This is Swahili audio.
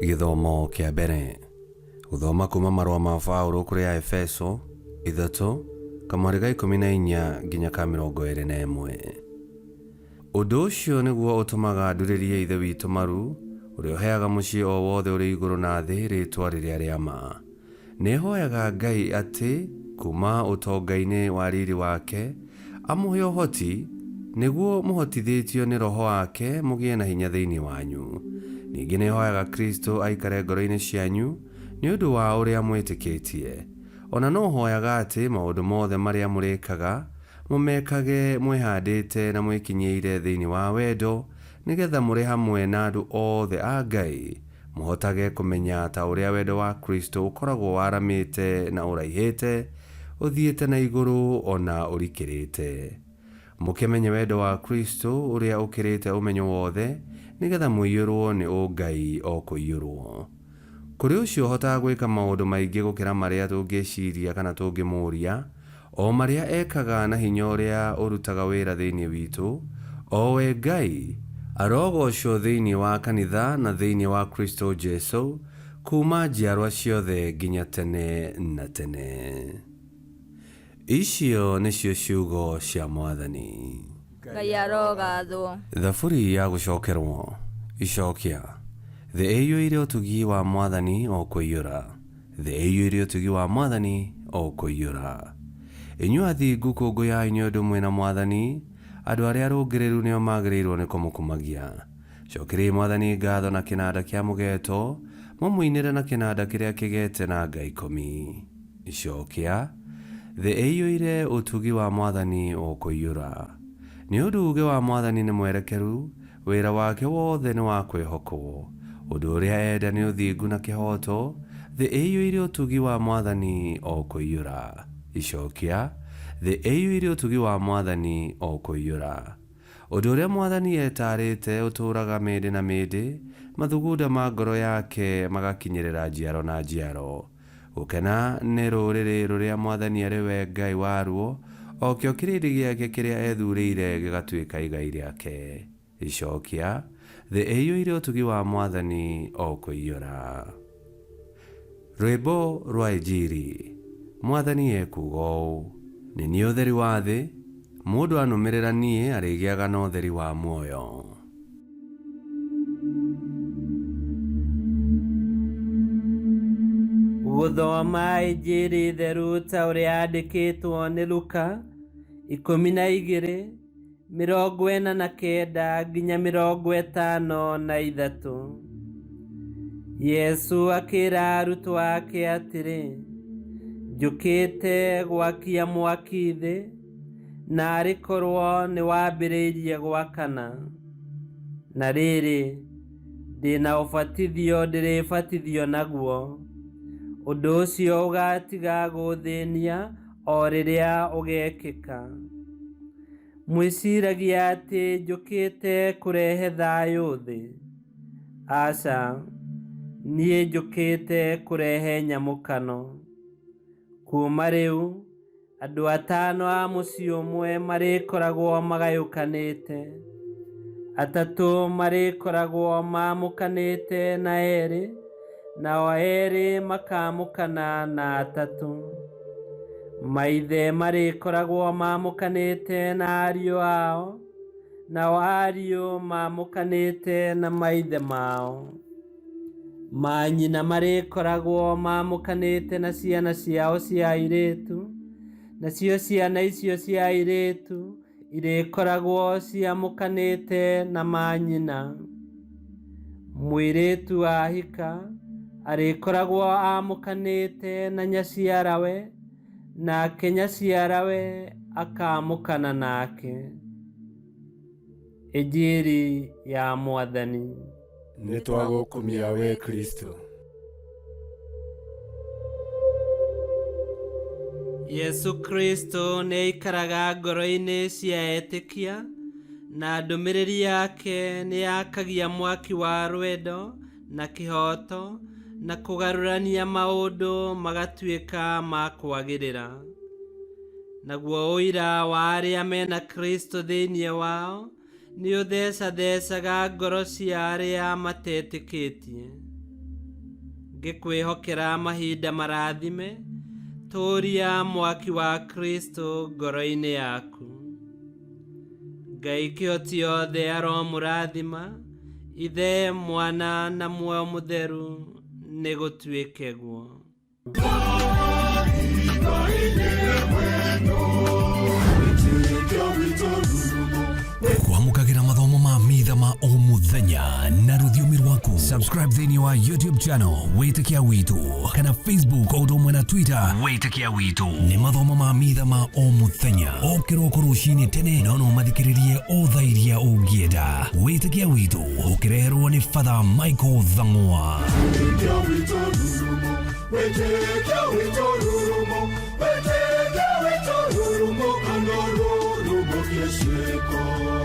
Githomo kia mbere guthoma kuma marua ma Paulo kuri a Efeso 3:14 nginya 21. Undu ucio niguo utumaga nduririe ithe witu maru uria uheaga mucii o wothe uri iguru na thi ritwa riria ria ma. Nihoyaga Ngai ati kuma utonga-ini wa riri wake amuhe uhoti niguo muhotithitio ni roho wake mugie na hinya thiini wanyu. Ningi nihoyaga Kristo aikare ngoro-ini cianyu ni undu wa uria mwitikitie. Ona no hoyaga ati maundu mothe maria murikaga mumekage mwihandite na mwikinyeire thiini wa wendo nigetha muri hamwe na andu othe a Ngai muhotage kumenya ta uria wendo wa Kristo ukoragwo waramite na uraihite uthiite na iguru ona urikirite. Mukimenye wendo wa Kristo uria ukirite umenyo wothe nigetha muiyurwo ni ungai o kuiyurwo. Kuri ucio hotaga gwika maundu maingi gukira maria tungiciria kana tungimuria, o maria ekaga na hinya uria urutaga wira thiini witu, o we Ngai arogocwo thiini wa kanitha na thiini wa Kristo Jesu kuma njiarwa ciothe nginya tene na tene. Icio nicio ciugo cia Mwathani. Ngai arogathwo. Thaburi ya gucokerwo icokia. Thĩ ĩiyũire ũtugi wa Mwathani o kũiyũra. Thĩ ĩiyũire ũtugi wa Mwathani o kũiyũra. Inyuĩ athingu kũngũyai nĩ ũndũ mwĩna Mwathani, andũ arĩa arũngĩrĩru nĩo magĩrĩirwo nĩ kũmũkumagia. Cokeriai Mwathani ngatho na kĩnanda kĩa mũgeeto, mũmũinĩre na kĩnanda kĩrĩa kĩgete na ngaikũmi. Icokia. Thĩ ĩiyũire ũtugi wa Mwathani o kũiyũra. Nĩ ũndũ uge wa Mwathani nĩ mwerekeru, wĩra wake wothe nĩ wa kwĩhokwo. Ũndũ ũrĩa enda nĩ ũthingu na kĩhoto. Thĩ ĩiyũire ũtugi wa Mwathani o kũiyũra. Icokia. Thĩ ĩiyũire ũtugi wa Mwathani o kũiyũra. Ũndũ ũrĩa Mwathani etarĩte ũtũũraga mĩndĩ na mĩndĩ, mathugunda ma ngoro yake magakinyĩrĩra njiaro na njiaro. Gũkena nĩ rũrĩrĩ rũrĩa Mwathani arĩ we Ngai waruo, o kĩo kĩrĩndĩ gĩake kĩrĩa ethurĩire gĩgatuĩka igai rĩake. Icokia. Thĩ ĩiyũire ũtugi wa Mwathani o kũiyũra. Rwĩmbo rwa Injiri. Mwathani ekuuga ũũ: nĩ niĩ ũtheri wa thĩ, mũndũ anũmĩrĩra niĩ arĩgĩaga na ũtheri wa muoyo. Gũthoma Injiri theru ta ũrĩa yandĩkĩtwo nĩ Luka 12:49 nginya 53. Yesu akĩra arutwo ake atĩrĩ, njũkĩte gwakia mwaki thĩ, na arĩkorwo nĩ wambĩrĩirie gwakana. Na rĩrĩ, ndĩna ũbatithio ndĩrĩbatithio naguo. Ũndũ ũcio ũgatiga gũthĩnia o rĩrĩa ũgekĩka. Mwĩciragia atĩ njũkĩte kũrehe thayũ thĩ? Aca, niĩ njũkĩte kũrehe nyamũkano. Kuma rĩu, andũ 5 a mũciĩ ũmwe marĩkoragwo magayũkanĩte. 3 marĩkoragwo mamũkanĩte na 2, nao 2 makamũkana na 3. Maithe marĩkoragwo mamũkanĩte na ariũ ao, nao ariũ mamũkanĩte na maithe mao. Manyina marĩkoragwo mamũkanĩte na ciana ciao cia airĩtu, nacio ciana icio cia airĩtu irĩkoragwo ciamũkanĩte na manyina. Mũirĩtu ahika arĩkoragwo amũkanĩte na nyaciarawe, nake nyaciarawe akamũkana nake. Injiri ya Mwathani. Nĩ twagũkumia we Kristo. Yesu Kristo nĩ aikaraga ngoro-inĩ cia etĩkia, na ndũmĩrĩri yake nĩ yakagia mwaki wa rwendo na kĩhoto na kũgarũrania maũndũ magatuĩka ma kwagĩrĩra. Naguo ũira wa arĩa mena Kristo thĩinĩ wao nĩ ũthecathecaga ngoro cia arĩa matetĩkĩtie. ngĩkwĩhokera mahinda marathime, tũũria mwaki wa Kristo ngoro-inĩ yaku. Ngai kĩhoti yothe aromũrathima, Ithe, Mwana na Muoyo Mũtheru, nĩ gũtuĩke guo. Kwamũkagĩra mathomo ma mitha ma o mũthenya na rũthiomi rwaku. Subscribe thĩinĩ wa YouTube channel Wĩtĩkia Witũ, kana Facebook o ũndũ ũmwe na Twitter Wĩtĩkia Witũ. Nĩ mathomo ma mitha ma o mũthenya, o kĩroko rũcinĩ tene, na no mathikĩrĩrie o thaa iria ũngĩenda. Wĩtĩkia Witũ ũkĩreherwo nĩ Father Michael Thang'wa. Wĩtĩkia Witũ rurumo, Wĩtĩkia Witũ rurumo, Wĩtĩkia Witũ rurumo, kana rurumo kĩciko.